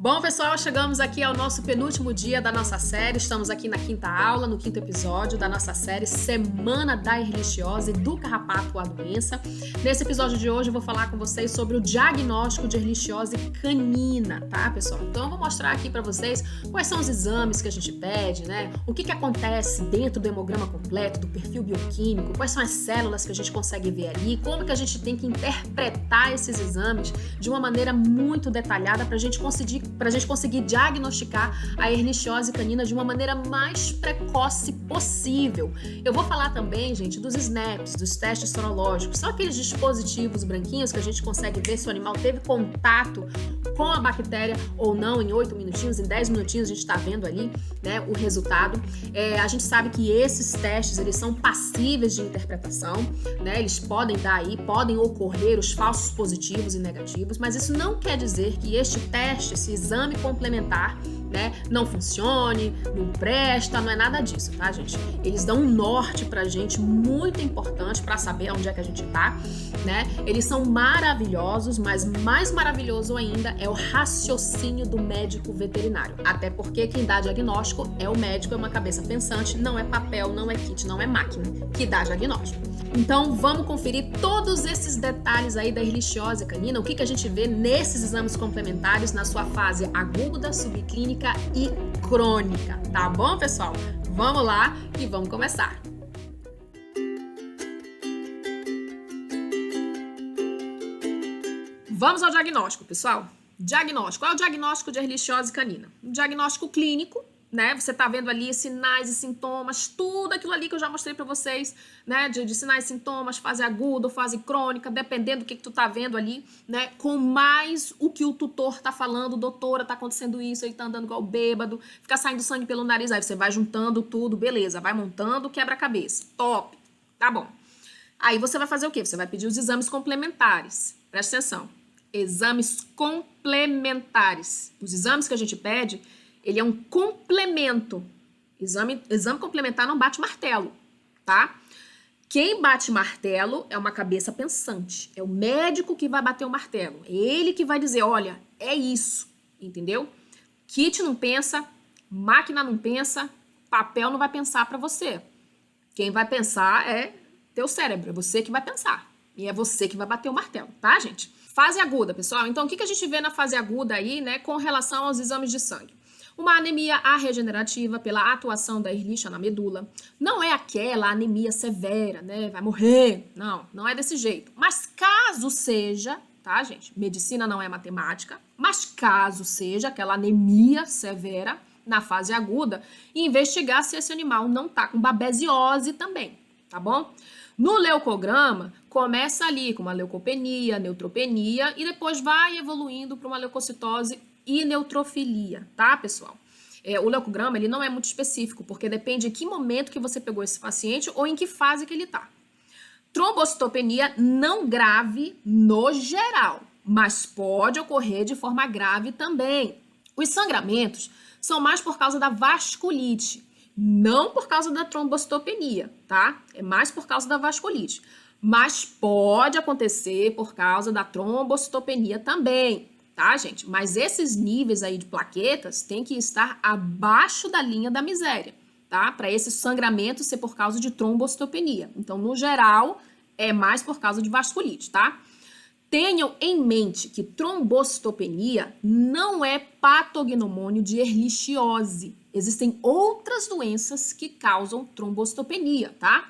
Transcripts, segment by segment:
Bom, pessoal, chegamos aqui ao nosso penúltimo dia da nossa série. Estamos aqui na quinta aula, no quinto episódio da nossa série Semana da Ehrlichiose, do carrapato à doença. Nesse episódio de hoje eu vou falar com vocês sobre o diagnóstico de Ehrlichiose canina, tá, pessoal? Então eu vou mostrar aqui para vocês quais são os exames que a gente pede, né? O que acontece dentro do hemograma completo, do perfil bioquímico, quais são as células que a gente consegue ver ali, como que a gente tem que interpretar esses exames de uma maneira muito detalhada para a gente conseguir diagnosticar a Ehrlichiose canina de uma maneira mais precoce possível. Eu vou falar também, gente, dos SNAPs, dos testes sorológicos. São aqueles dispositivos branquinhos que a gente consegue ver se o animal teve contato com a bactéria ou não em 8 minutinhos, em 10 minutinhos a gente está vendo ali, né, o resultado. A gente sabe que esses testes, eles são passíveis de interpretação, né, eles podem podem ocorrer os falsos positivos e negativos, mas isso não quer dizer que este teste, esse exame complementar, né, não funcione, não presta, não é nada disso, tá, gente? Eles dão um norte pra gente muito importante pra saber onde é que a gente tá, né? Eles são maravilhosos, mas mais maravilhoso ainda é o raciocínio do médico veterinário. Até porque quem dá diagnóstico é o médico, é uma cabeça pensante, não é papel, não é kit, não é máquina que dá diagnóstico. Então, vamos conferir todos esses detalhes aí da Ehrlichiose canina, o que a gente vê nesses exames complementares na sua fase aguda, subclínica e crônica, tá bom, pessoal? Vamos lá e vamos começar. Vamos ao diagnóstico, pessoal. Diagnóstico. Qual é o diagnóstico de Ehrlichiose canina? Um diagnóstico clínico, né? Você tá vendo ali sinais e sintomas, tudo aquilo ali que eu já mostrei pra vocês, né? De sinais e sintomas, fase aguda ou fase crônica, dependendo do que tu tá vendo ali, né? Com mais o que o tutor tá falando, doutora, tá acontecendo isso, ele tá andando igual bêbado, fica saindo sangue pelo nariz, aí você vai juntando tudo, beleza, vai montando quebra-cabeça, top, tá bom. Aí você vai fazer o quê? Você vai pedir os exames complementares, presta atenção, exames complementares. Os exames que a gente pede, ele é um complemento. Exame complementar não bate martelo, tá? Quem bate martelo é uma cabeça pensante. É o médico que vai bater o martelo. É ele que vai dizer, olha, é isso, entendeu? Kit não pensa, máquina não pensa, papel não vai pensar para você. Quem vai pensar é teu cérebro, é você que vai pensar. E é você que vai bater o martelo, tá, gente? Fase aguda, pessoal. Então, o que a gente vê na fase aguda aí, né, com relação aos exames de sangue? Uma anemia arregenerativa pela atuação da Ehrlichia na medula. Não é aquela anemia severa, né? Vai morrer. Não, não é desse jeito. Mas caso seja, tá, gente? Medicina não é matemática. Mas caso seja aquela anemia severa na fase aguda, investigar se esse animal não tá com babesiose também, tá bom? No leucograma, começa ali com uma leucopenia, neutropenia e depois vai evoluindo para uma leucocitose e neutrofilia, tá, pessoal? O leucograma, ele não é muito específico, porque depende de que momento que você pegou esse paciente ou em que fase que ele tá. Trombocitopenia não grave no geral, mas pode ocorrer de forma grave também. Os sangramentos são mais por causa da vasculite, não por causa da trombocitopenia, tá? É mais por causa da vasculite. Mas pode acontecer por causa da trombocitopenia também, tá, gente? Mas esses níveis aí de plaquetas tem que estar abaixo da linha da miséria, tá? Para esse sangramento ser por causa de trombocitopenia. Então, no geral, é mais por causa de vasculite, tá? Tenham em mente que trombocitopenia não é patognomônio de Ehrlichiose. Existem outras doenças que causam trombocitopenia, tá?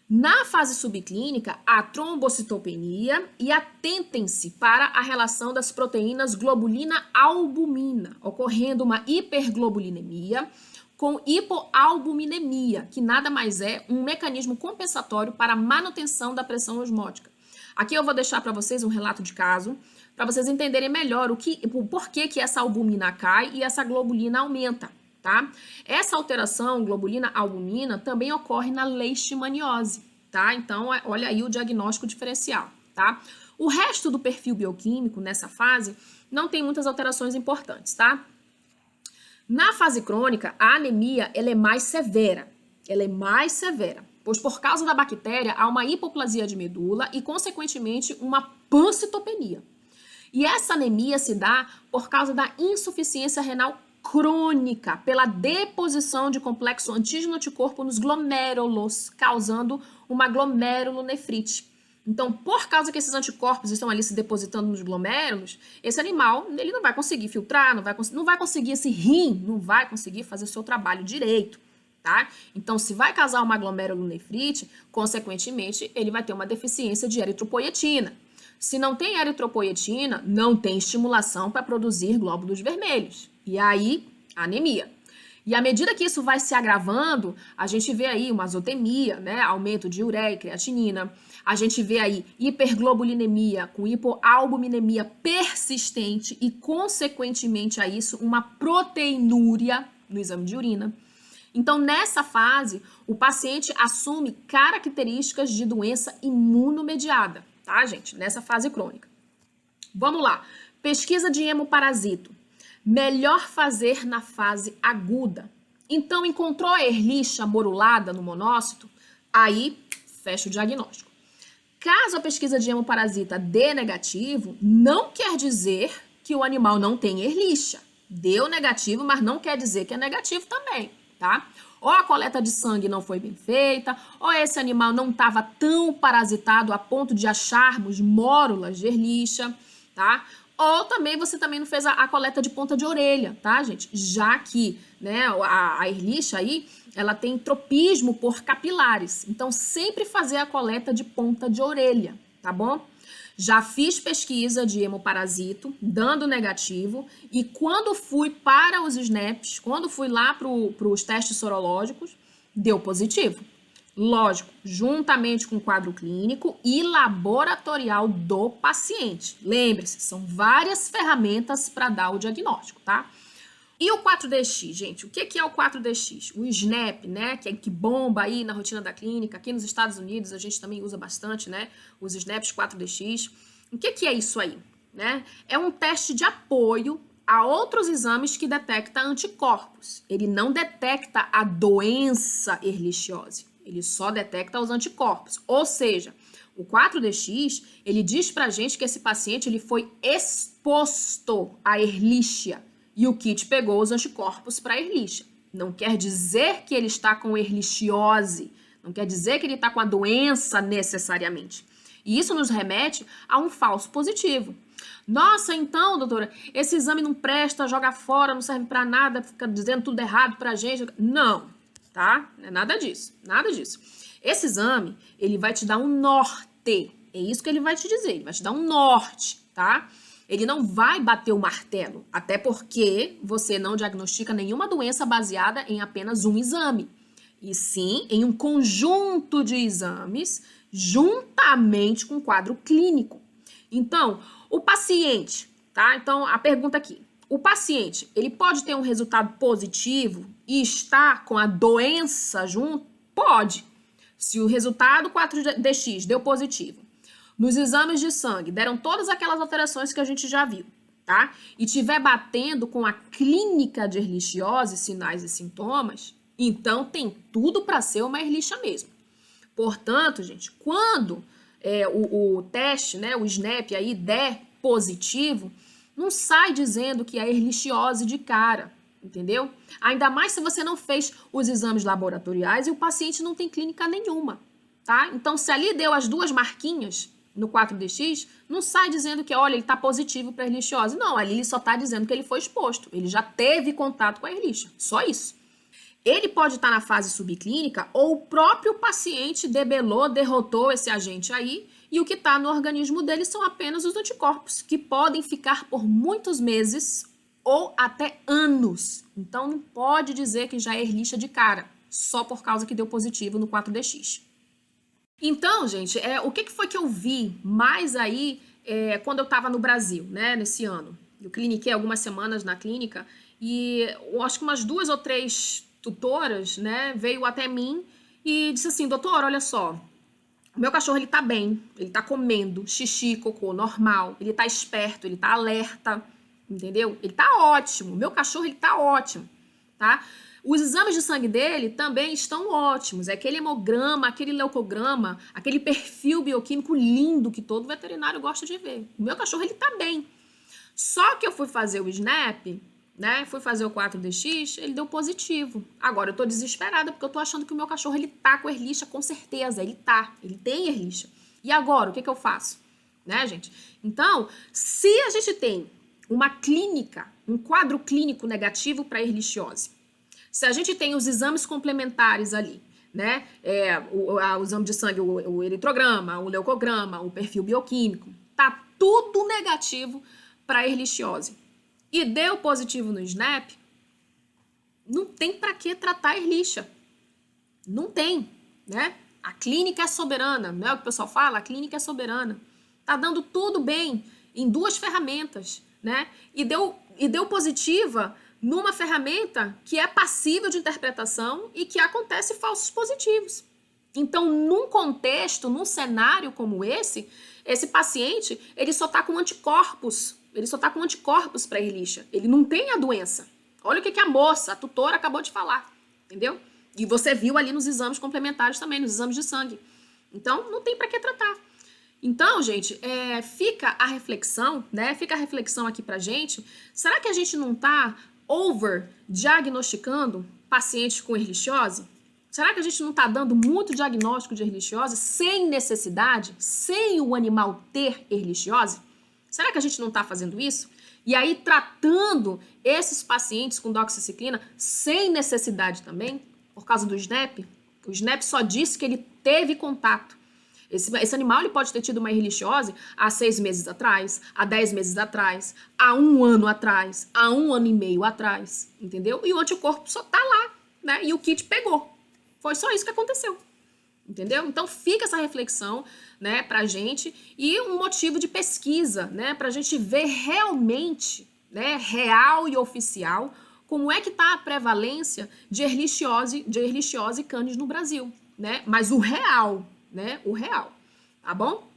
Na fase subclínica, a trombocitopenia e atentem-se para a relação das proteínas globulina-albumina, ocorrendo uma hiperglobulinemia com hipoalbuminemia, que nada mais é um mecanismo compensatório para a manutenção da pressão osmótica. Aqui eu vou deixar para vocês um relato de caso, para vocês entenderem melhor o porquê que essa albumina cai e essa globulina aumenta, tá? Essa alteração globulina-albumina também ocorre na leishmaniose, tá? Então, olha aí o diagnóstico diferencial, tá? O resto do perfil bioquímico nessa fase não tem muitas alterações importantes, tá? Na fase crônica, a anemia ela é mais severa. Pois por causa da bactéria há uma hipoplasia de medula e, consequentemente, uma pancitopenia. E essa anemia se dá por causa da insuficiência renal crônica, pela deposição de complexo antígeno-anticorpo nos glomérulos, causando uma glomerulonefrite. Então, por causa que esses anticorpos estão ali se depositando nos glomérulos, esse animal ele não vai conseguir filtrar, não vai conseguir esse rim, não vai conseguir fazer o seu trabalho direito, tá? Então, se vai causar uma glomerulonefrite, consequentemente, ele vai ter uma deficiência de eritropoietina. Se não tem eritropoietina, não tem estimulação para produzir glóbulos vermelhos. E aí, anemia. E à medida que isso vai se agravando, a gente vê aí uma azotemia, né? Aumento de ureia e creatinina. A gente vê aí hiperglobulinemia com hipoalbuminemia persistente e, consequentemente a isso, uma proteinúria no exame de urina. Então, nessa fase, o paciente assume características de doença imunomediada, tá, gente? Nessa fase crônica. Vamos lá. Pesquisa de hemoparasito. Melhor fazer na fase aguda. Então, encontrou a Ehrlichia morulada no monócito? Aí, fecha o diagnóstico. Caso a pesquisa de hemoparasita dê negativo, não quer dizer que o animal não tem Ehrlichia. Deu negativo, mas não quer dizer que é negativo também, tá? Ou a coleta de sangue não foi bem feita, ou esse animal não estava tão parasitado a ponto de acharmos mórulas de Ehrlichia, tá? Ou também você também não fez a coleta de ponta de orelha, tá, gente? Já que, né, a Ehrlichia aí, ela tem tropismo por capilares. Então, sempre fazer a coleta de ponta de orelha, tá bom? Já fiz pesquisa de hemoparasito, dando negativo, e quando fui para os SNAPs, quando fui lá para os testes sorológicos, deu positivo. Lógico, juntamente com o quadro clínico e laboratorial do paciente. Lembre-se, são várias ferramentas para dar o diagnóstico, tá? E o 4DX, gente, o que é o 4DX? O SNAP, né, que bomba aí na rotina da clínica. Aqui nos Estados Unidos a gente também usa bastante, né, os SNAPs 4DX. O que é isso aí, né? É um teste de apoio a outros exames que detecta anticorpos. Ele não detecta a doença erlichiose, ele só detecta os anticorpos. Ou seja, o 4DX, ele diz pra gente que esse paciente ele foi exposto à Ehrlichia e o kit pegou os anticorpos para Ehrlichia. Não quer dizer que ele está com erlichiose, não quer dizer que ele está com a doença necessariamente. E isso nos remete a um falso positivo. Nossa, então, doutora, esse exame não presta, joga fora, não serve para nada, fica dizendo tudo errado pra gente. Não, tá? Não é nada disso, nada disso. Esse exame, ele vai te dar um norte, é isso que ele vai te dizer, ele vai te dar um norte, tá? Ele não vai bater o martelo, até porque você não diagnostica nenhuma doença baseada em apenas um exame, e sim em um conjunto de exames juntamente com o quadro clínico. Então, o paciente, tá? Então, a pergunta aqui. O paciente, ele pode ter um resultado positivo e estar com a doença junto? Pode. Se o resultado 4DX deu positivo, nos exames de sangue deram todas aquelas alterações que a gente já viu, tá? E tiver batendo com a clínica de erlichiose, sinais e sintomas, então tem tudo para ser uma Ehrlichia mesmo. Portanto, gente, quando o teste, né, o SNAP aí der positivo, não sai dizendo que é erlichiose de cara, entendeu? Ainda mais se você não fez os exames laboratoriais e o paciente não tem clínica nenhuma, tá? Então, se ali deu as duas marquinhas no 4DX, não sai dizendo que, olha, ele está positivo para erlichiose. Não, ali ele só está dizendo que ele foi exposto, ele já teve contato com a Ehrlichia, só isso. Ele pode estar na fase subclínica ou o próprio paciente debelou, derrotou esse agente aí e o que está no organismo dele são apenas os anticorpos, que podem ficar por muitos meses ou até anos. Então, não pode dizer que já é Ehrlichia de cara, só por causa que deu positivo no 4DX. Então, gente, o que foi que eu vi mais aí quando eu estava no Brasil, né, nesse ano? Eu cliniquei algumas semanas na clínica e eu acho que umas 2 ou 3 tutoras, né, veio até mim e disse assim, doutor, olha só, o meu cachorro, ele tá bem, ele tá comendo xixi, cocô normal, ele tá esperto, ele tá alerta, entendeu? Ele tá ótimo, o meu cachorro, ele tá ótimo, tá? Os exames de sangue dele também estão ótimos, é aquele hemograma, aquele leucograma, aquele perfil bioquímico lindo que todo veterinário gosta de ver. O meu cachorro, ele tá bem. Só que eu fui fazer o SNAP, né? Fui fazer o 4DX, ele deu positivo. Agora eu tô desesperada porque eu tô achando que o meu cachorro ele tá com Ehrlichia com certeza, ele tem Ehrlichia. E agora, o que eu faço? Né, gente? Então, se a gente tem uma clínica, um quadro clínico negativo para Ehrlichiose, se a gente tem os exames complementares ali, né? O exame de sangue, o eritrograma, o leucograma, o perfil bioquímico, tá tudo negativo para Ehrlichiose. E deu positivo no SNAP, não tem para que tratar a Ehrlichia. Não tem, né? A clínica é soberana, não é o que o pessoal fala? A clínica é soberana. Tá dando tudo bem em 2 ferramentas, né? E deu positiva numa ferramenta que é passível de interpretação e que acontece falsos positivos. Então, num contexto, num cenário como esse paciente, ele só tá com anticorpos. Ele só tá com anticorpos para Ehrlichia. Ele não tem a doença. Olha o que a moça, a tutora, acabou de falar. Entendeu? E você viu ali nos exames complementares também, nos exames de sangue. Então, não tem para que tratar. Então, gente, fica a reflexão, né? Fica a reflexão aqui pra gente. Será que a gente não tá over-diagnosticando pacientes com Ehrlichiose? Será que a gente não tá dando muito diagnóstico de Ehrlichiose sem necessidade, sem o animal ter Ehrlichiose? Será que a gente não tá fazendo isso? E aí, tratando esses pacientes com doxiciclina sem necessidade também, por causa do SNAP, o SNAP só disse que ele teve contato. Esse animal ele pode ter tido uma Ehrlichiose há 6 meses atrás, há 10 meses atrás, há 1 ano atrás, há 1 ano e meio atrás, entendeu? E o anticorpo só tá lá, né? E o kit pegou. Foi só isso que aconteceu, entendeu? Então fica essa reflexão, né, pra gente e um motivo de pesquisa, né, pra gente ver realmente, né, real e oficial, como é que tá a prevalência de Ehrlichiose canis no Brasil, né? Mas o real, né? O real, tá bom?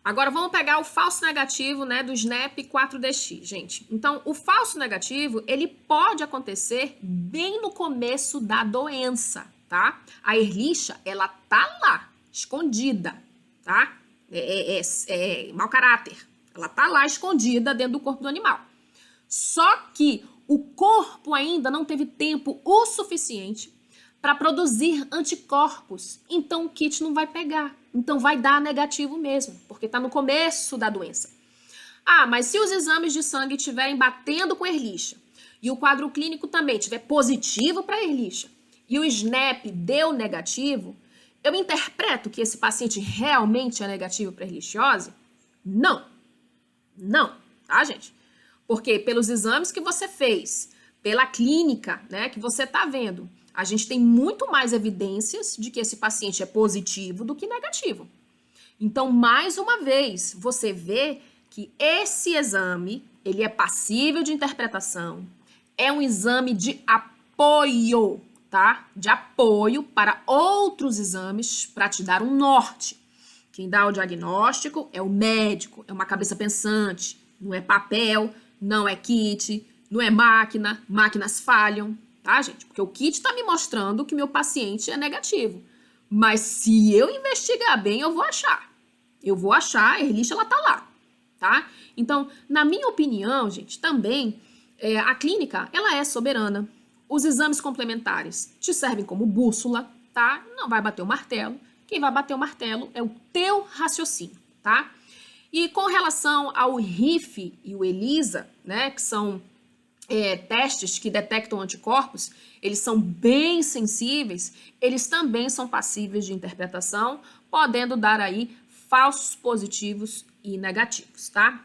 Agora vamos pegar o falso negativo, né, do SNAP 4DX, gente. Então, o falso negativo, ele pode acontecer bem no começo da doença, tá? A Ehrlichia, ela tá lá, escondida, tá? É mau caráter. Ela tá lá escondida dentro do corpo do animal. Só que o corpo ainda não teve tempo o suficiente para produzir anticorpos. Então o kit não vai pegar. Então vai dar negativo mesmo, porque está no começo da doença. Ah, mas se os exames de sangue estiverem batendo com Ehrlichia e o quadro clínico também estiver positivo para Ehrlichia e o SNAP deu negativo, eu interpreto que esse paciente realmente é negativo para Ehrlichiose? Não. Não, tá, gente? Porque pelos exames que você fez, pela clínica, né, que você está vendo, a gente tem muito mais evidências de que esse paciente é positivo do que negativo. Então, mais uma vez, você vê que esse exame, ele é passível de interpretação, é um exame de apoio, tá? De apoio para outros exames para te dar um norte. Quem dá o diagnóstico é o médico, é uma cabeça pensante, não é papel, não é kit, não é máquina, máquinas falham, tá, gente? Porque o kit tá me mostrando que meu paciente é negativo. Mas se eu investigar bem, eu vou achar. Eu vou achar, a Ehrlichia, ela tá lá, tá? Então, na minha opinião, gente, também, a clínica, ela é soberana. Os exames complementares te servem como bússola, tá? Não vai bater o martelo. Quem vai bater o martelo é o teu raciocínio, tá? E com relação ao RIF e o ELISA, né, que são testes que detectam anticorpos, eles são bem sensíveis, eles também são passíveis de interpretação, podendo dar aí falsos positivos e negativos, tá?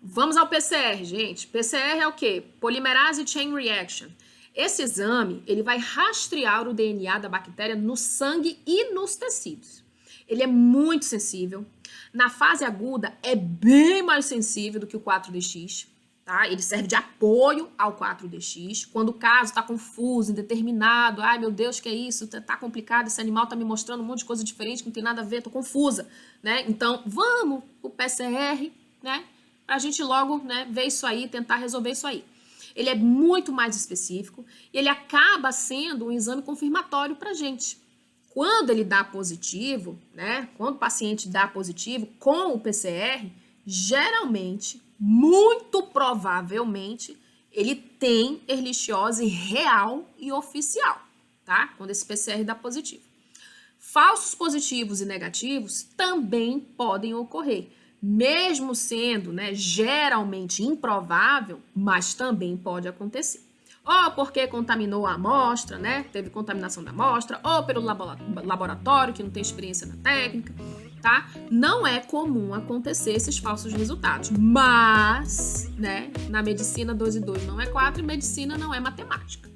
Vamos ao PCR, gente. PCR é o quê? Polymerase Chain Reaction. Esse exame, ele vai rastrear o DNA da bactéria no sangue e nos tecidos. Ele é muito sensível. Na fase aguda, é bem mais sensível do que o 4DX, tá? Ele serve de apoio ao 4DX. Quando o caso está confuso, indeterminado, ai meu Deus, que é isso? Tá complicado, esse animal tá me mostrando um monte de coisa diferente que não tem nada a ver, tô confusa, né? Então, vamos pro PCR, né? Pra gente logo, né, ver isso aí, tentar resolver isso aí. Ele é muito mais específico e ele acaba sendo um exame confirmatório pra gente. Quando ele dá positivo, né? Quando o paciente dá positivo com o PCR, geralmente, muito provavelmente ele tem erlichiose real e oficial, tá? Quando esse PCR dá positivo. Falsos positivos e negativos também podem ocorrer, mesmo sendo, né, geralmente improvável, mas também pode acontecer. Ou porque contaminou a amostra, né? Teve contaminação da amostra, ou pelo laboratório que não tem experiência na técnica, tá? Não é comum acontecer esses falsos resultados, mas, né, na medicina 2 e 2 não é 4 e medicina não é matemática.